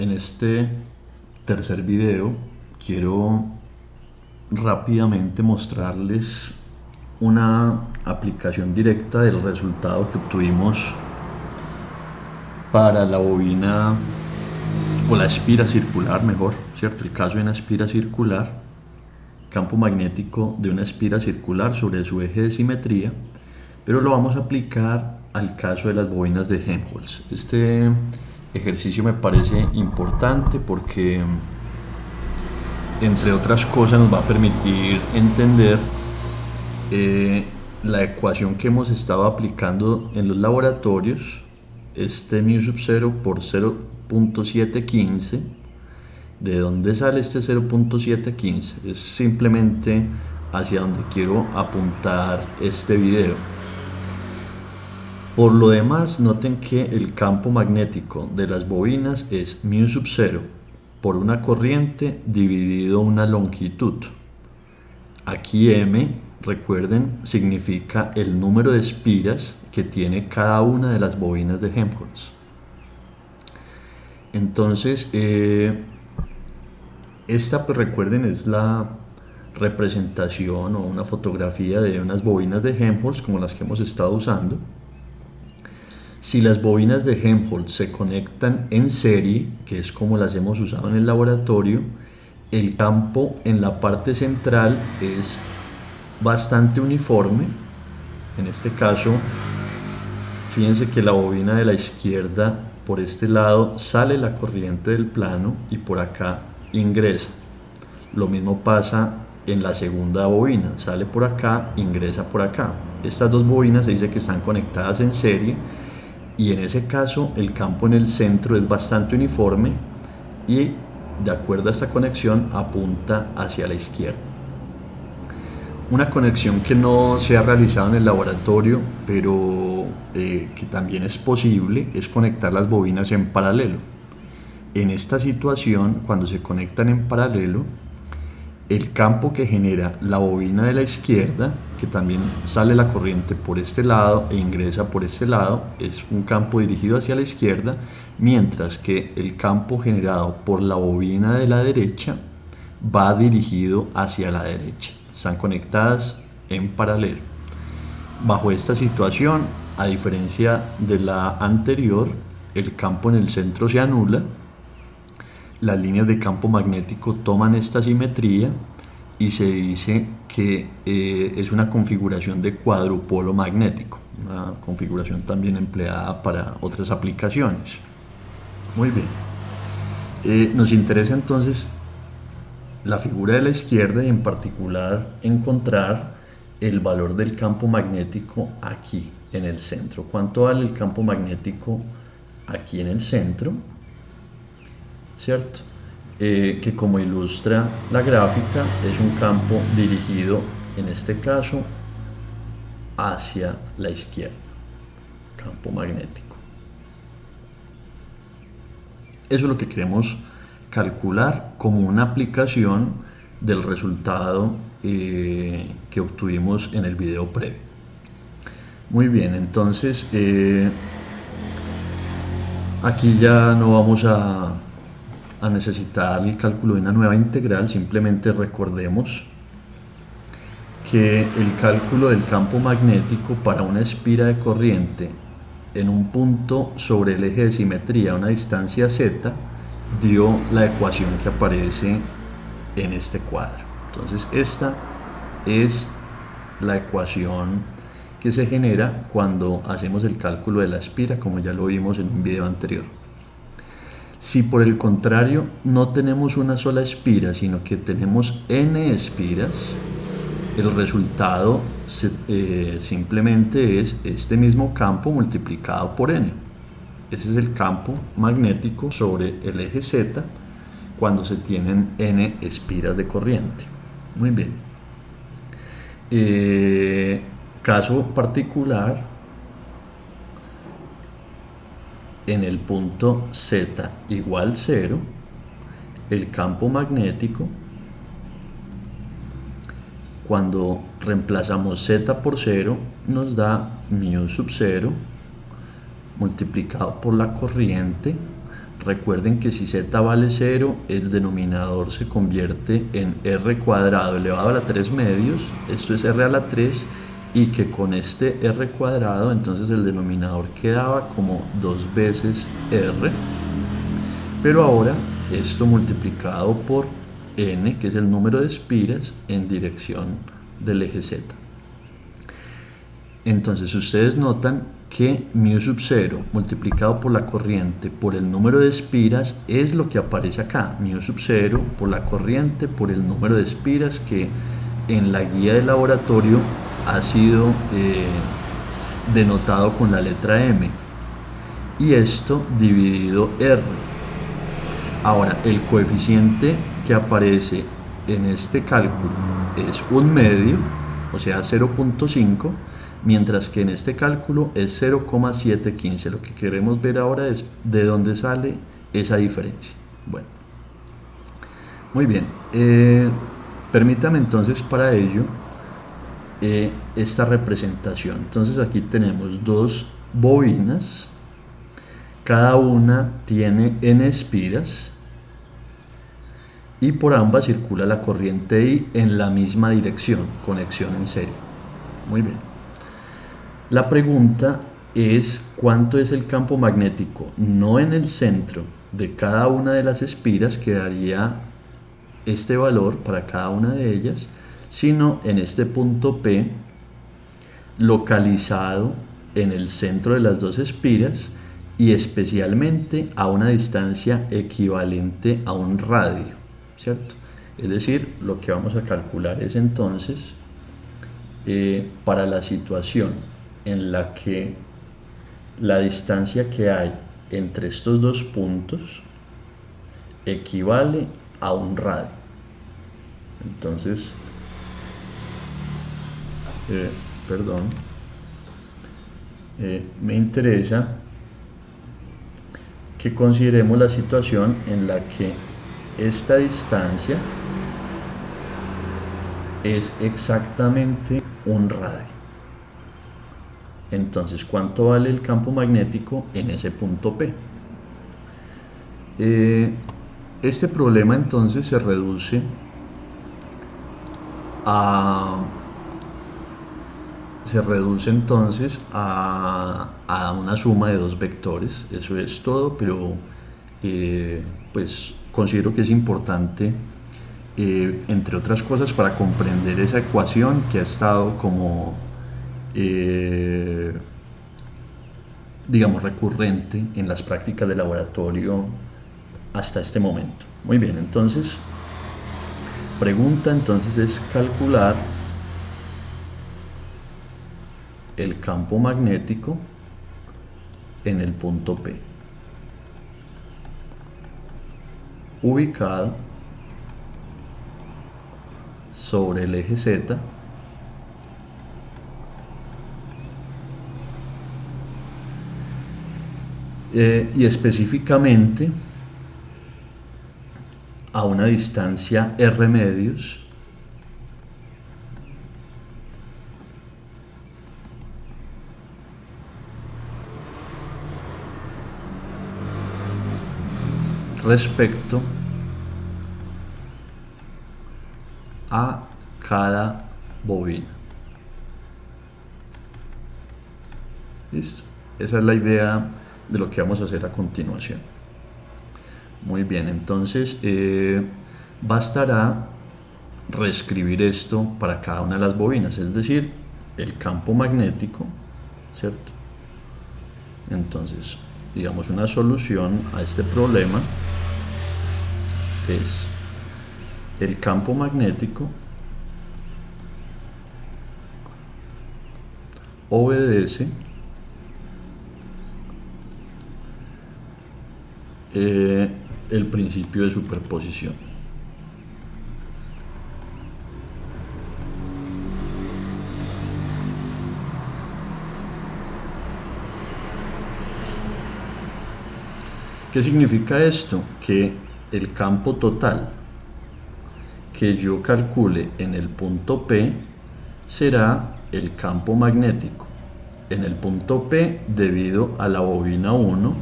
En este tercer video quiero rápidamente mostrarles una aplicación directa del resultado que obtuvimos para la bobina o la espira circular, mejor, ¿cierto? El caso de una espira circular, campo magnético de una espira circular sobre su eje de simetría, pero lo vamos a aplicar al caso de las bobinas de Helmholtz. Este ejercicio me parece importante porque, entre otras cosas, nos va a permitir entender la ecuación que hemos estado aplicando en los laboratorios, este mu sub 0 por 0.715. ¿De dónde sale este 0.715? Es simplemente hacia donde quiero apuntar este video. Por lo demás, noten que el campo magnético de las bobinas es mu sub 0 por una corriente dividido una longitud. Aquí m, recuerden, significa el número de espiras que tiene cada una de las bobinas de Helmholtz. Entonces, esta, pues recuerden, es la representación o una fotografía de unas bobinas de Helmholtz como las que hemos estado usando. Si las bobinas de Helmholtz se conectan en serie, que es como las hemos usado en el laboratorio, el campo en la parte central es bastante uniforme. En este caso, fíjense que la bobina de la izquierda, por este lado sale la corriente del plano y por acá ingresa. Lo mismo pasa en la segunda bobina, sale por acá, ingresa por acá. Estas dos bobinas se dice que están conectadas en serie, y en ese caso el campo en el centro es bastante uniforme y, de acuerdo a esta conexión, apunta hacia la izquierda. Una conexión que no se ha realizado en el laboratorio, pero que también es posible, es conectar las bobinas en paralelo. En esta situación, cuando se conectan en paralelo, el campo que genera la bobina de la izquierda, que también sale la corriente por este lado e ingresa por este lado, es un campo dirigido hacia la izquierda, mientras que el campo generado por la bobina de la derecha va dirigido hacia la derecha. Están conectadas en paralelo. Bajo esta situación, a diferencia de la anterior, el campo en el centro se anula. Las líneas de campo magnético toman esta simetría y se dice que es una configuración de cuadrupolo magnético, una configuración también empleada para otras aplicaciones. Muy bien, nos interesa entonces la figura de la izquierda y en particular encontrar el valor del campo magnético aquí en el centro. ¿Cuánto vale el campo magnético aquí en el centro? ¿Cierto? Que, como ilustra la gráfica, es un campo dirigido, en este caso, hacia la izquierda, campo magnético. Eso es lo que queremos calcular como una aplicación del resultado que obtuvimos en el video previo. Muy bien, entonces aquí ya no vamos a necesitar el cálculo de una nueva integral. Simplemente recordemos que el cálculo del campo magnético para una espira de corriente en un punto sobre el eje de simetría a una distancia z dio la ecuación que aparece en este cuadro. Entonces esta es la ecuación que se genera cuando hacemos el cálculo de la espira, como ya lo vimos en un video anterior. Si por el contrario no tenemos una sola espira, sino que tenemos n espiras, el resultado simplemente es este mismo campo multiplicado por n. Ese es el campo magnético sobre el eje z cuando se tienen n espiras de corriente. Muy bien. Caso particular, en el punto z igual 0, el campo magnético, cuando reemplazamos z por 0, nos da mu sub 0 multiplicado por la corriente. Recuerden que si z vale 0, el denominador se convierte en r cuadrado elevado a la 3 medios, esto es r a la 3, y que con este r cuadrado entonces el denominador quedaba como 2 veces r, pero ahora esto multiplicado por n, que es el número de espiras en dirección del eje z. Entonces ustedes notan que μ sub 0 multiplicado por la corriente por el número de espiras es lo que aparece acá, μ sub 0 por la corriente por el número de espiras, que en la guía de laboratorio ha sido denotado con la letra m, y esto dividido r. Ahora, el coeficiente que aparece en este cálculo es 1 medio, o sea 0.5, mientras que en este cálculo es 0,715. Lo que queremos ver ahora es de dónde sale esa diferencia. Bueno, muy bien, permítame entonces para ello esta representación. Entonces aquí tenemos dos bobinas, cada una tiene n espiras y por ambas circula la corriente I en la misma dirección, conexión en serie. Muy bien. La pregunta es cuánto es el campo magnético, no en el centro de cada una de las espiras, que daría este valor para cada una de ellas, sino en este punto P, localizado en el centro de las dos espiras y especialmente a una distancia equivalente a un radio, ¿cierto? Es decir, lo que vamos a calcular es entonces, para la situación en la que la distancia que hay entre estos dos puntos equivale a un radio. Entonces, me interesa que consideremos la situación en la que esta distancia es exactamente un radio. Entonces, ¿cuánto vale el campo magnético en ese punto P? Este problema entonces se reduce entonces a una suma de dos vectores. Eso es todo, pero pues considero que es importante, entre otras cosas, para comprender esa ecuación que ha estado como digamos recurrente en las prácticas de laboratorio hasta este momento. Muy bien, entonces pregunta entonces es calcular el campo magnético en el punto P, ubicado sobre el eje Z y específicamente a una distancia r medios respecto a cada bobina. ¿Listo? Esa es la idea de lo que vamos a hacer a continuación. Muy bien, entonces bastará reescribir esto para cada una de las bobinas, es decir, el campo magnético, ¿cierto? Entonces, digamos, una solución a este problema es el campo magnético obedece el principio de superposición. ¿Qué significa esto? Que el campo total que yo calcule en el punto P será el campo magnético en el punto P debido a la bobina 1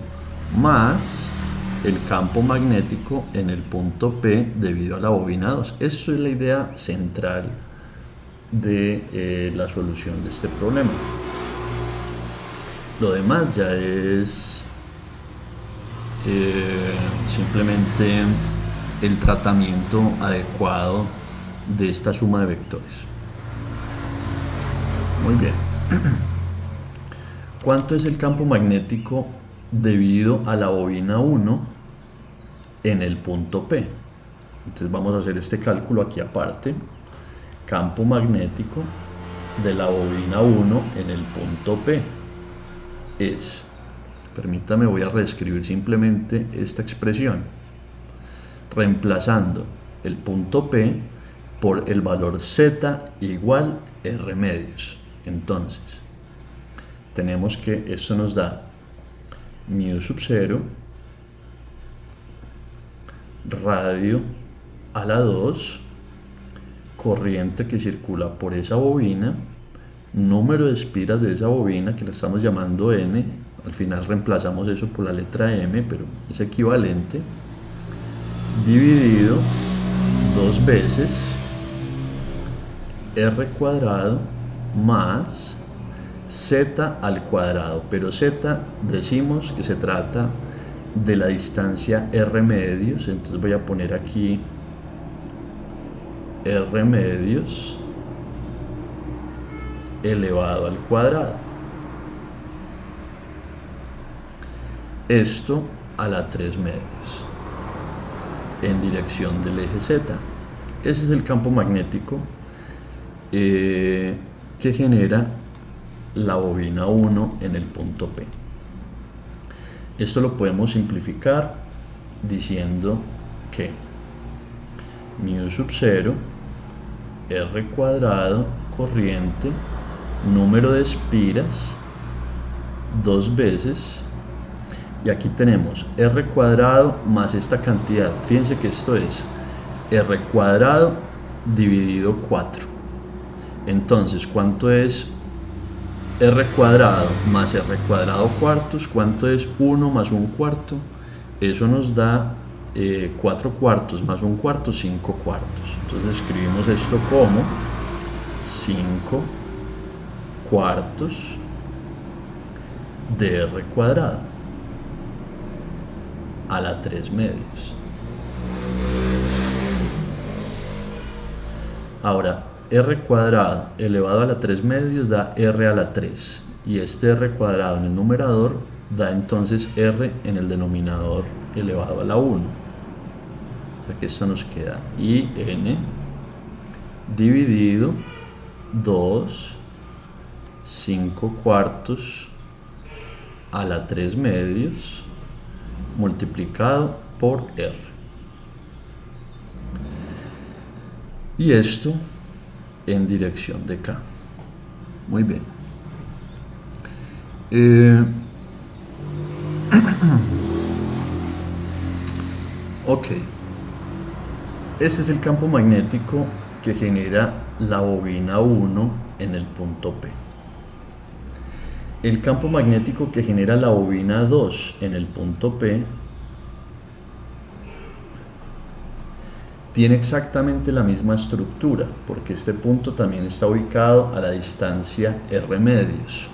más el campo magnético en el punto P debido a la bobina 2. Eso es la idea central de la solución de este problema. Lo demás ya es simplemente el tratamiento adecuado de esta suma de vectores. Muy bien. ¿Cuánto es el campo magnético debido a la bobina 1 en el punto P? Entonces vamos a hacer este cálculo aquí aparte. Campo magnético de la bobina 1 en el punto P es, permítame, voy a reescribir simplemente esta expresión, reemplazando el punto P por el valor Z igual R medios. Entonces, tenemos que esto nos da mu sub 0 radio a la 2, corriente que circula por esa bobina, número de espiras de esa bobina que la estamos llamando N, al final reemplazamos eso por la letra M, pero es equivalente, dividido 2 veces R cuadrado más Z al cuadrado, pero Z decimos que se trata de la distancia R medios, entonces voy a poner aquí R medios elevado al cuadrado. Esto a la 3 medios en dirección del eje Z. Ese es el campo magnético que genera la bobina 1 en el punto P. Esto lo podemos simplificar diciendo que mu sub 0 R cuadrado corriente número de espiras 2 veces, y aquí tenemos R cuadrado más esta cantidad. Fíjense que esto es R cuadrado dividido 4. Entonces, ¿cuánto es R cuadrado más R cuadrado cuartos? ¿Cuánto es 1 más 1 cuarto? Eso nos da 4 cuartos más 1 cuarto, 5 cuartos. Entonces escribimos esto como 5 cuartos de R cuadrado a la 3 medios. Ahora, R cuadrado elevado a la 3 medios da R a la 3, y este R cuadrado en el numerador da entonces R en el denominador elevado a la 1. O sea que esto nos queda IN dividido 2 5 cuartos a la 3 medios multiplicado por R. Y esto en dirección de K. Muy bien. Ok. Ese es el campo magnético que genera la bobina 1 en el punto P. El campo magnético que genera la bobina 2 en el punto P tiene exactamente la misma estructura, porque este punto también está ubicado a la distancia R medios.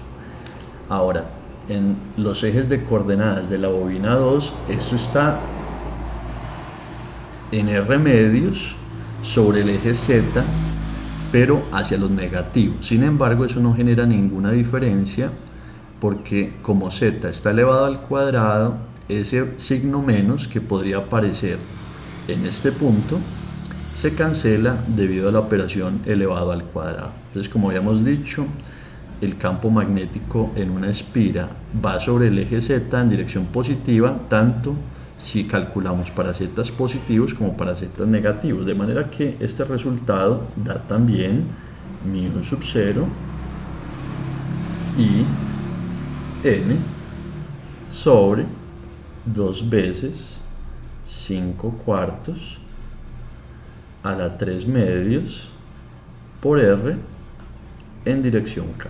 Ahora, en los ejes de coordenadas de la bobina 2, esto está en R medios sobre el eje Z, pero hacia los negativos. Sin embargo, eso no genera ninguna diferencia, porque como Z está elevado al cuadrado, ese signo menos que podría aparecer en este punto se cancela debido a la operación elevado al cuadrado. Entonces, como habíamos dicho, el campo magnético en una espira va sobre el eje Z en dirección positiva, tanto si calculamos para zetas positivos como para zetas negativos, de manera que este resultado da también mu sub 0 y n sobre 2 veces 5 cuartos a la 3 medios por R en dirección K.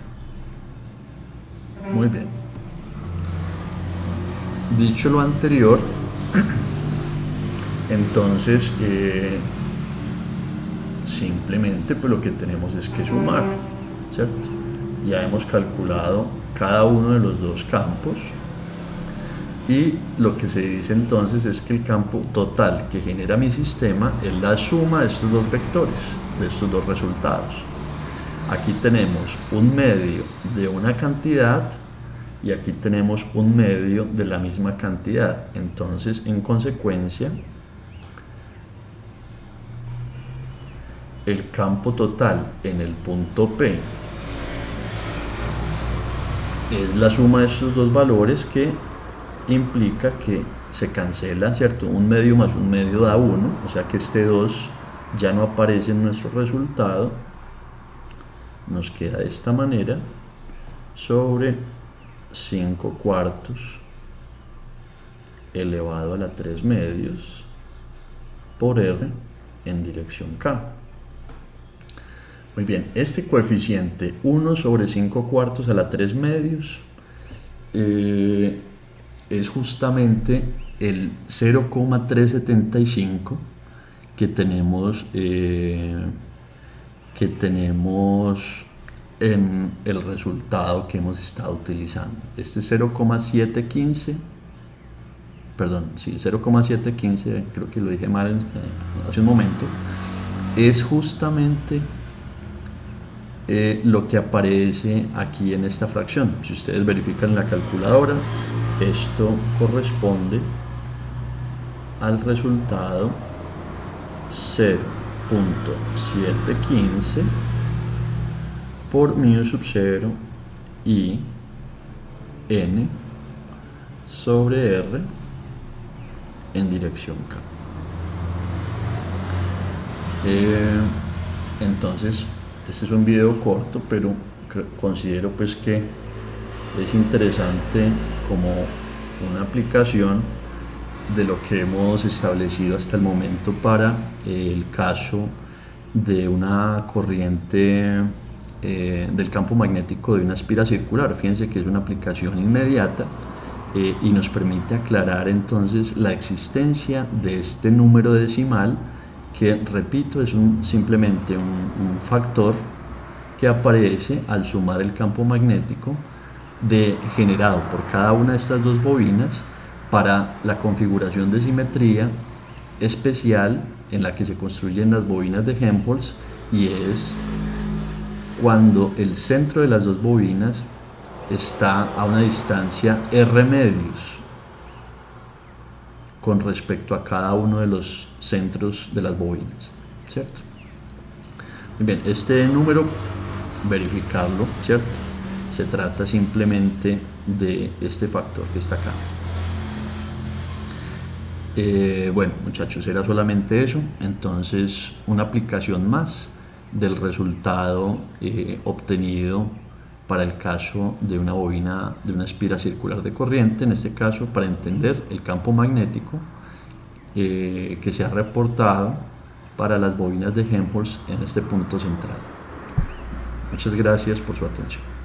Muy bien. Dicho lo anterior, Entonces, simplemente pues lo que tenemos es que sumar, ¿cierto? Ya hemos calculado cada uno de los dos campos y lo que se dice entonces es que el campo total que genera mi sistema es la suma de estos dos vectores, de estos dos resultados. Aquí tenemos un medio de una cantidad y aquí tenemos un medio de la misma cantidad. Entonces, en consecuencia, el campo total en el punto P es la suma de estos dos valores, que implica que se cancela, ¿cierto? Un medio más un medio da 1, o sea que este 2 ya no aparece en nuestro resultado. Nos queda de esta manera, sobre 5 cuartos elevado a la 3 medios por R en dirección K. Muy bien, este coeficiente 1 sobre 5 cuartos a la 3 medios es justamente el 0,375 que tenemos en el resultado que hemos estado utilizando. Este 0,715, perdón, sí, 0,715, creo que lo dije mal hace un momento, es justamente lo que aparece aquí en esta fracción. Si ustedes verifican en la calculadora, esto corresponde al resultado 0,715 por μ sub 0 y n sobre r en dirección K. Entonces, este es un video corto, pero considero pues que es interesante como una aplicación de lo que hemos establecido hasta el momento para el caso de una corriente del campo magnético de una espira circular. Fíjense que es una aplicación inmediata y nos permite aclarar entonces la existencia de este número decimal, que repito es simplemente un factor que aparece al sumar el campo magnético generado por cada una de estas dos bobinas para la configuración de simetría especial en la que se construyen las bobinas de Helmholtz, y es cuando el centro de las dos bobinas está a una distancia r medios con respecto a cada uno de los centros de las bobinas, ¿cierto? Muy bien, este número, verificarlo, ¿cierto? Se trata simplemente de este factor que está acá. Bueno, muchachos, era solamente eso. Entonces, una aplicación más del resultado obtenido para el caso de una bobina de una espira circular de corriente, en este caso para entender el campo magnético que se ha reportado para las bobinas de Helmholtz en este punto central. Muchas gracias por su atención.